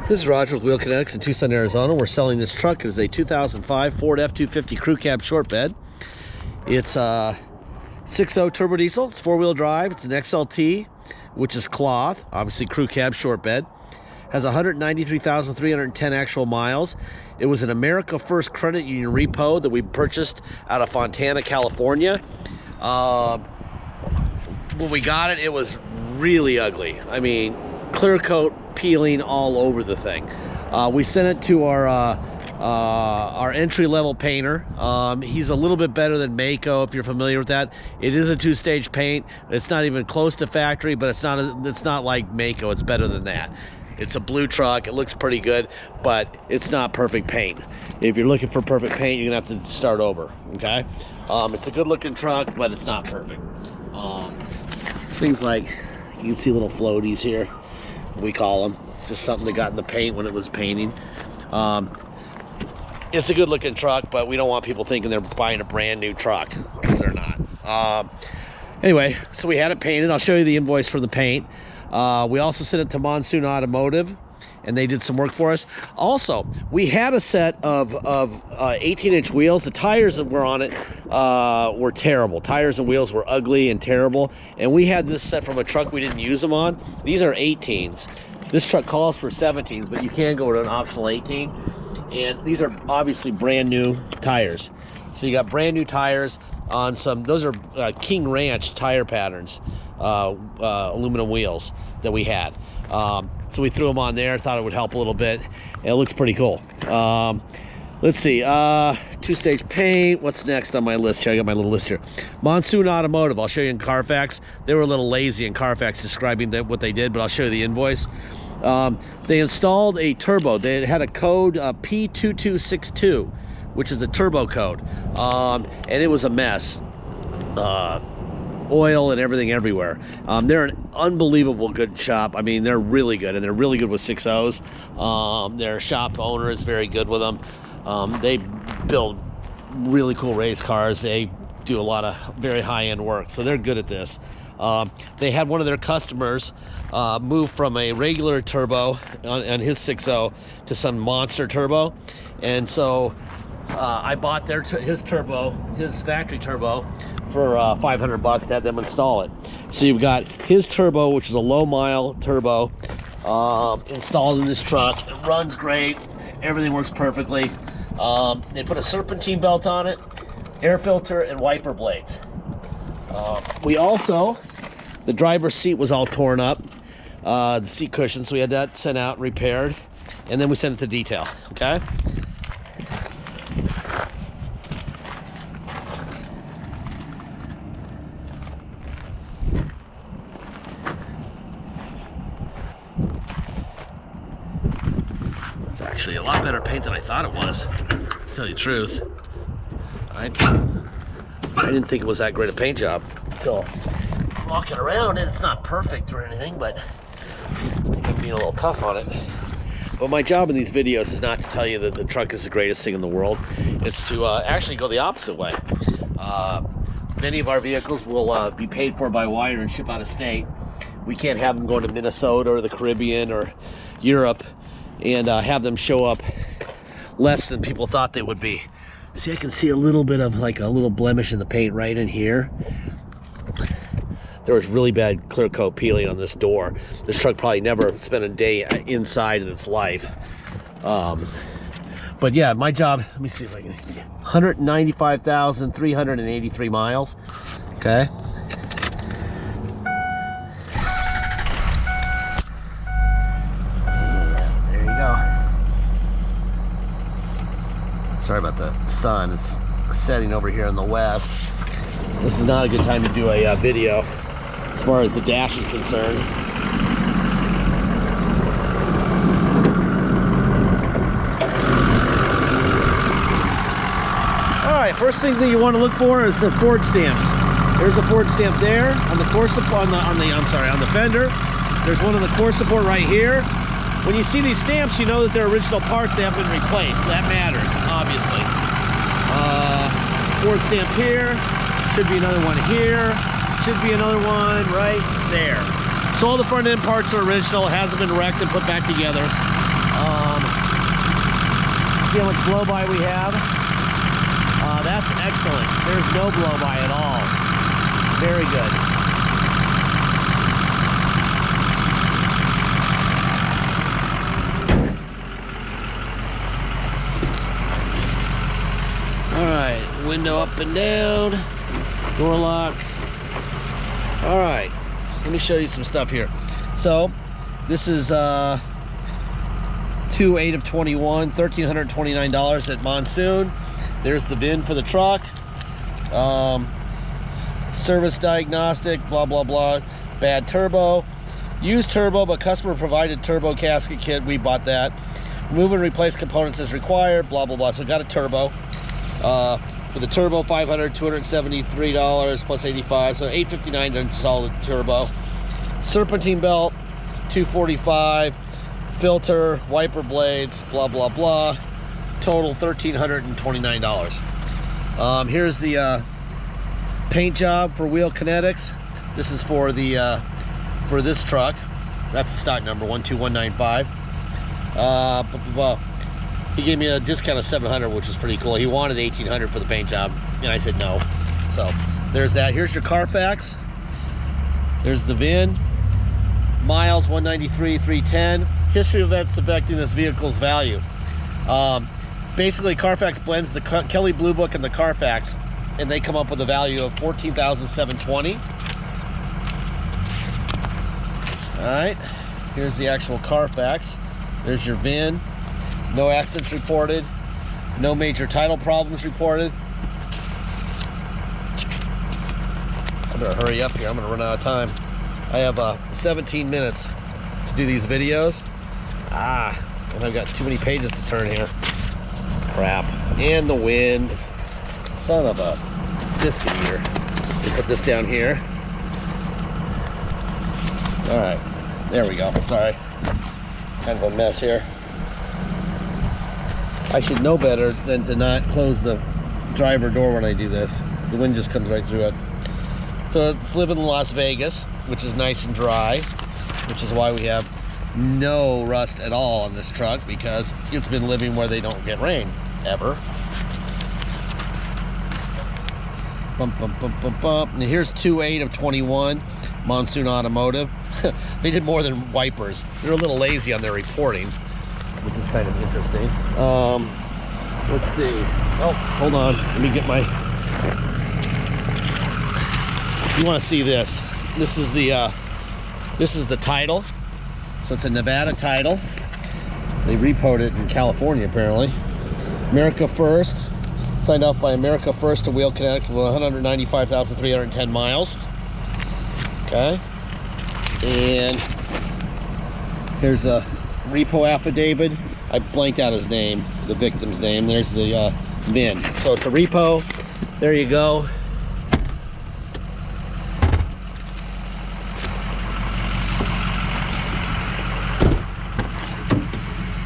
This is Roger with Wheel Kinetics in Tucson, Arizona. We're selling this truck. It is a 2005 Ford F250 crew cab short bed. It's a 6.0 turbo diesel. It's four-wheel drive. It's an XLT, which is cloth, obviously crew cab short bed. Has 193,310 actual miles. It was an America First Credit Union repo that we purchased out of Fontana, California. When we got it, it was really ugly. I mean, clear coat peeling all over the thing. We sent it to our entry-level painter. He's a little bit better than Mako, if you're familiar with that. It is a two-stage paint. It's not even close to factory, but it's not like Mako. It's better than that. It's a blue truck. It looks pretty good, but it's not perfect paint. If you're looking for perfect paint, you're gonna have to start over. Okay. It's a good-looking truck, but it's not perfect. Things like, you can see little floaties here, we call them. Just something that got in the paint when it was painting. It's a good looking truck, but we don't want people thinking they're buying a brand new truck, because they're not. Anyway, so we had it painted. I'll show you the invoice for the paint. We also sent it to Monsoon Automotive, and they did some work for us. Also, we had a set of 18-inch wheels. The tires that were on it were terrible. Tires and wheels were ugly and terrible. And we had this set from a truck we didn't use them on. These are 18s. This truck calls for 17s, but you can go to an optional 18. And these are obviously brand new tires. So you got brand new tires on some, those are King Ranch tire patterns, aluminum wheels that we had. So we threw them on there, thought it would help a little bit, and it looks pretty cool. Let's see, two-stage paint. What's next on my list here? I got my little list here. Monsoon Automotive, I'll show you in Carfax. They were a little lazy in Carfax describing what they did, but I'll show you the invoice. They installed a turbo. They had a code P2262, which is a turbo code, and it was a mess. Oil and everything everywhere. They're an unbelievable good shop. I mean, they're really good, and they're really good with 6.0s. Their shop owner is very good with them. They build really cool race cars. They do a lot of very high-end work, so they're good at this. They had one of their customers move from a regular turbo on his 6.0 to some monster turbo, and so I bought his factory turbo for $500 to have them install it. So you've got his turbo, which is a low mile turbo, installed in this truck. It runs great. Everything works perfectly. They put a serpentine belt on it, air filter, and wiper blades. We also, the driver's seat was all torn up, the seat cushion, so we had that sent out and repaired, and then we sent it to detail. Okay. It's actually a lot better paint than I thought it was, to tell you the truth. I didn't think it was that great a paint job until walking around it. It's not perfect or anything, but I think I'm being a little tough on it. But my job in these videos is not to tell you that the truck is the greatest thing in the world. It's to actually go the opposite way. Many of our vehicles will be paid for by wire and ship out of state. We can't have them going to Minnesota or the Caribbean or Europe and have them show up less than people thought they would be. See, I can see a little bit of like a little blemish in the paint right in here. There was really bad clear coat peeling on this door. This truck probably never spent a day inside in its life. But yeah, my job, let me see if I can, 195,383 miles, okay? Sorry about the sun, it's setting over here in the west. This is not a good time to do a video as far as the dash is concerned. Alright, first thing that you want to look for is the Ford stamps. There's a Ford stamp there on the core support, on the fender. There's one on the core support right here. When you see these stamps, you know that they're original parts. They haven't been replaced. That matters, obviously. Ford stamp here. Should be another one here. Should be another one right there. So all the front end parts are original. Hasn't been wrecked and put back together. See how much blow-by we have? That's excellent. There's no blow-by at all. Very good. All right, window up and down, door lock. All right, let me show you some stuff here. So this is 2/8 of 21, $1,329 at Monsoon. There's the VIN for the truck. Service diagnostic, blah, blah, blah. Bad turbo. Used turbo, but customer provided turbo gasket kit. We bought that. Remove and replace components as required, blah, blah, blah. So got a turbo. For the turbo, $500, $273 plus 85, so $859 to install the turbo. Serpentine belt, $245. Filter, wiper blades, blah, blah, blah. Total $1,329. Here's the paint job for wheel Kinetics. This is for the for this truck. That's the stock number, 12195. Blah, blah, blah. He gave me a discount of $700, which was pretty cool. He wanted $1,800 for the paint job, and I said no. So there's that. Here's your Carfax. There's the VIN. Miles 193,310. History of events affecting this vehicle's value. Basically, Carfax blends the Kelley Blue Book and the Carfax, and they come up with a value of $14,720. All right, here's the actual Carfax. There's your VIN. No accidents reported. No major title problems reported. I better hurry up here. I'm gonna run out of time. I have 17 minutes to do these videos. And I've got too many pages to turn here. Crap. And the wind. Son of a biscuit eater. Let me put this down here. All right. There we go. Sorry. Kind of a mess here. I should know better than to not close the driver door when I do this, because the wind just comes right through it. So it's living in Las Vegas, which is nice and dry, which is why we have no rust at all on this truck, because it's been living where they don't get rain ever. Bump, bump, bump, bump, bump. And here's 2/8 of 21, Monsoon Automotive. They did more than wipers. They're a little lazy on their reporting, which is kind of interesting. Let's see. Oh, hold on. Let me get my... You want to see this? This is the title. So it's a Nevada title. They repoed it in California apparently. America First. Signed off by America First to Wheel Kinetics with 195,310 miles. Okay. And here's a repo affidavit. I blanked out his name, the victim's name. There's the VIN. So it's a repo. There you go.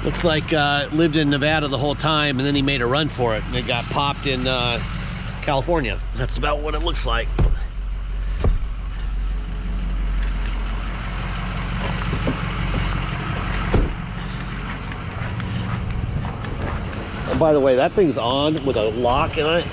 Looks like lived in Nevada the whole time, and then he made a run for it, and it got popped in California. That's about what it looks like. And by the way, that thing's on with a lock in it.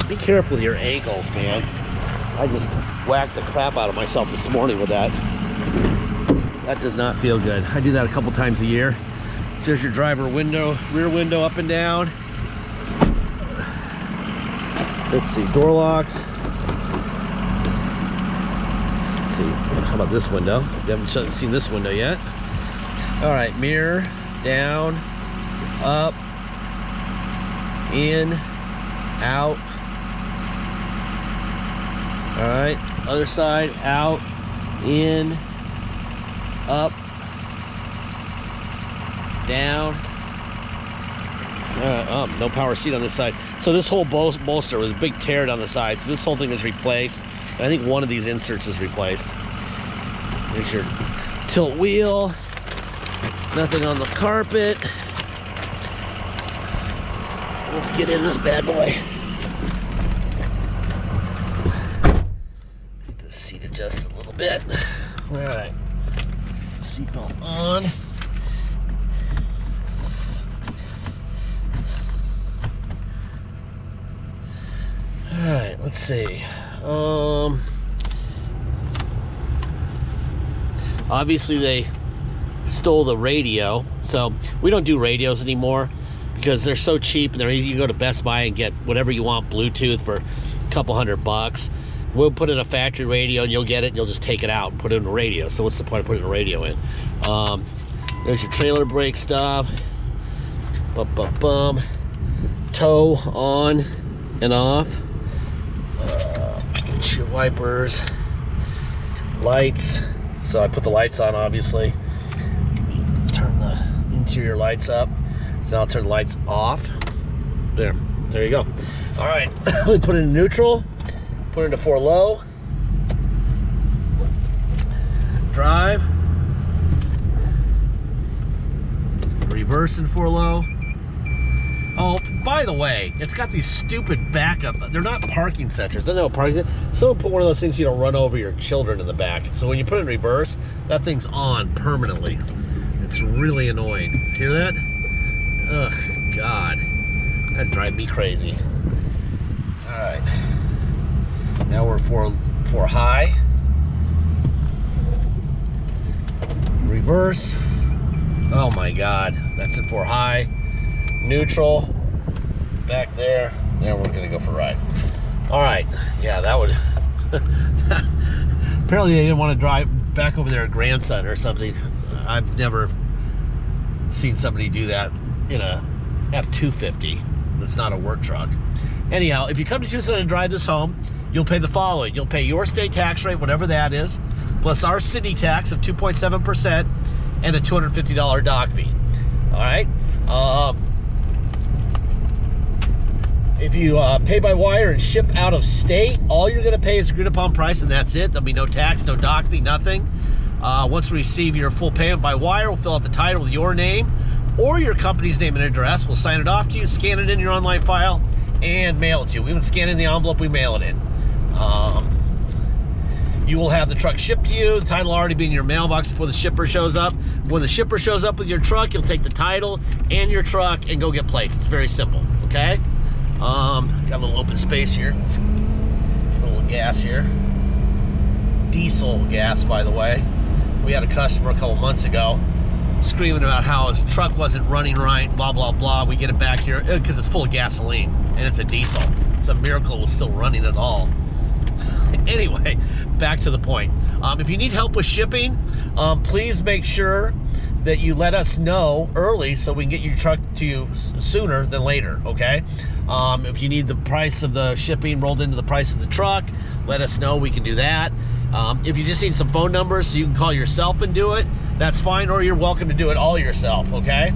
Be careful with your ankles, man. I just whacked the crap out of myself this morning with that. That does not feel good. I do that a couple times a year. So here's your driver window, rear window up and down. Let's see, door locks. Let's see, how about this window? You haven't seen this window yet. All right, mirror, down, up, in, out. All right, other side, out, in, up, down. No power seat on this side. So this whole bolster was a big tear down the side. So this whole thing is replaced. And I think one of these inserts is replaced. There's your tilt wheel. Nothing on the carpet. Let's get in this bad boy. Get the seat adjusted a little bit. All right. Seatbelt on. let's see. Obviously they stole the radio, so we don't do radios anymore because they're so cheap and they're easy. You go to Best Buy and get whatever you want Bluetooth for a couple $100. We'll put in a factory radio and you'll get it and you'll just take it out and put it in a radio. So what's the point of putting a radio in? There's your trailer brake stuff. Tow on and off. Your wipers, lights. So I put the lights on, obviously. Turn the interior lights up. So I'll turn the lights off. There you go. All right, we put it in neutral. Put it into 4 low. Drive. Reverse in 4 low. Oh, by the way, it's got these stupid backup. They're not parking sensors. Don't know what parking. Someone put one of those things you don't run over your children in the back. So when you put it in reverse, that thing's on permanently. It's really annoying. Hear that? Ugh, God, that'd drive me crazy. All right, now we're for high. Reverse. Oh my God, that's in 4 high. Neutral, back there. There, we're gonna go for a ride. All right, yeah, that would. Apparently, they didn't want to drive back over their grandson or something. I've never seen somebody do that in a F250. That's not a work truck. Anyhow, if you come to Tucson and drive this home, you'll pay the following: you'll pay your state tax rate, whatever that is, plus our city tax of 2.7% and a $250 dock fee. All right. If you pay by wire and ship out of state, all you're going to pay is agreed upon price, and that's it. There'll be no tax, no dock fee, nothing. Once we receive your full payment by wire, we'll fill out the title with your name or your company's name and address. We'll sign it off to you, scan it in your online file, and mail it to you. We won't scan in the envelope, we mail it in. You will have the truck shipped to you. The title will already be in your mailbox before the shipper shows up. When the shipper shows up with your truck, you'll take the title and your truck and go get plates. It's very simple, okay? Got a little open space here. Let's get a little gas here. Diesel gas, by the way. We had a customer a couple months ago screaming about how his truck wasn't running right, blah, blah, blah. We get it back here because it's full of gasoline and it's a diesel. It's a miracle it was still running at all. Anyway, back to the point. If you need help with shipping, please make sure that you let us know early so we can get your truck to you sooner than later, okay? If you need the price of the shipping rolled into the price of the truck, let us know, we can do that. If you just need some phone numbers so you can call yourself and do it, that's fine, or you're welcome to do it all yourself, okay?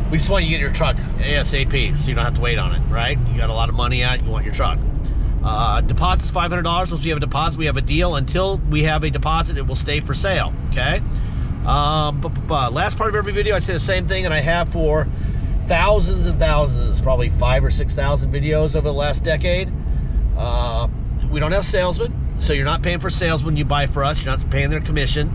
We just want you to get your truck ASAP so you don't have to wait on it, right? You got a lot of money out, you want your truck. Deposit's $500. Once we have a deposit, we have a deal. Until we have a deposit, it will stay for sale, okay? Last part of every video, I say the same thing, and I have for thousands and thousands, probably 5,000 or 6,000 videos over the last decade. We don't have salesmen, so you're not paying for sales when you buy for us. You're not paying their commission.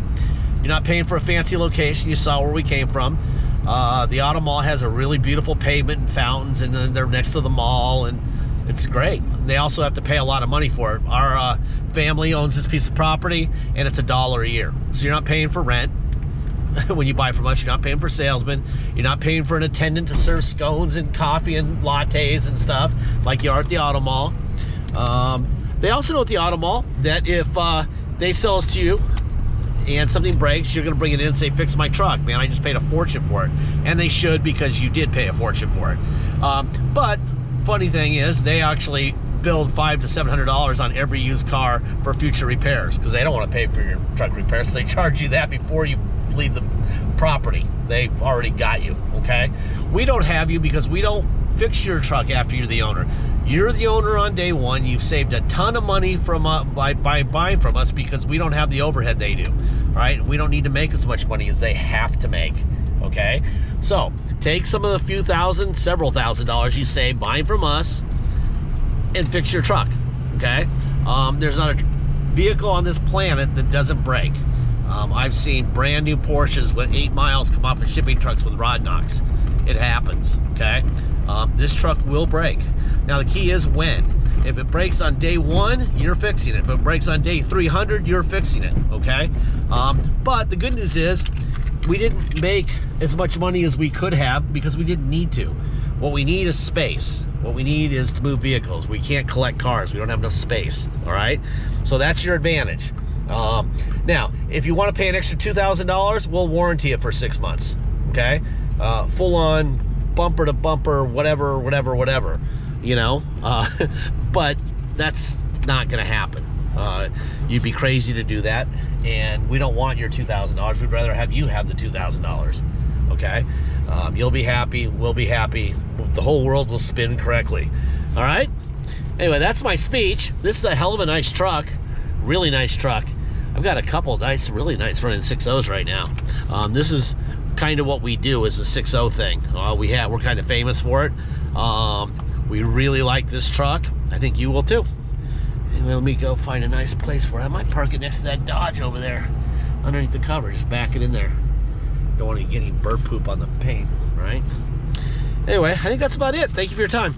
You're not paying for a fancy location. You saw where we came from. The Auto Mall has a really beautiful pavement and fountains, and they're next to the mall, and it's great. They also have to pay a lot of money for it. Our family owns this piece of property, and it's $1 a year. So you're not paying for rent when you buy from us. You're not paying for salesmen. You're not paying for an attendant to serve scones and coffee and lattes and stuff like you are at the Auto Mall. They also know at the Auto Mall that if they sell us to you and something breaks, you're going to bring it in and say, fix my truck. Man, I just paid a fortune for it. And they should, because you did pay a fortune for it. But funny thing is, they actually build $500 to $700 on every used car for future repairs, because they don't want to pay for your truck repairs. So they charge you that before you leave the property. They've already got you, okay? We don't have you because we don't fix your truck after you're the owner. You're the owner on day one. You've saved a ton of money from by buying from us, because we don't have the overhead they do, right? We don't need to make as much money as they have to make, okay? So take some of the few thousand, several $1,000s you save buying from us and fix your truck, okay? There's not a vehicle on this planet that doesn't break. I've seen brand new Porsches with 8 miles come off of shipping trucks with rod knocks. It happens, okay? This truck will break. Now the key is when. If it breaks on day 1, you're fixing it. If it breaks on day 300, you're fixing it, okay? But the good news is we didn't make as much money as we could have because we didn't need to. What we need is space. What we need is to move vehicles. We can't collect cars. We don't have enough space, all right? So that's your advantage. Now, if you want to pay an extra $2,000, we'll warranty it for 6 months, okay? Full on, bumper to bumper, whatever, you know? But that's not gonna happen. You'd be crazy to do that, and we don't want your $2,000. We'd rather have you have the $2,000, okay? You'll be happy, we'll be happy, the whole world will spin correctly, all right? Anyway, that's my speech. This is a hell of a nice truck, really nice truck. I've got a couple nice, really nice running 6.0s right now. This is kind of what we do, is a 6.0 thing. We're kind of famous for it. We really like this truck. I think you will too. Anyway, let me go find a nice place for it. I might park it next to that Dodge over there, underneath the cover. Just back it in there. Don't want to get any bird poop on the paint, right? Anyway, I think that's about it. Thank you for your time.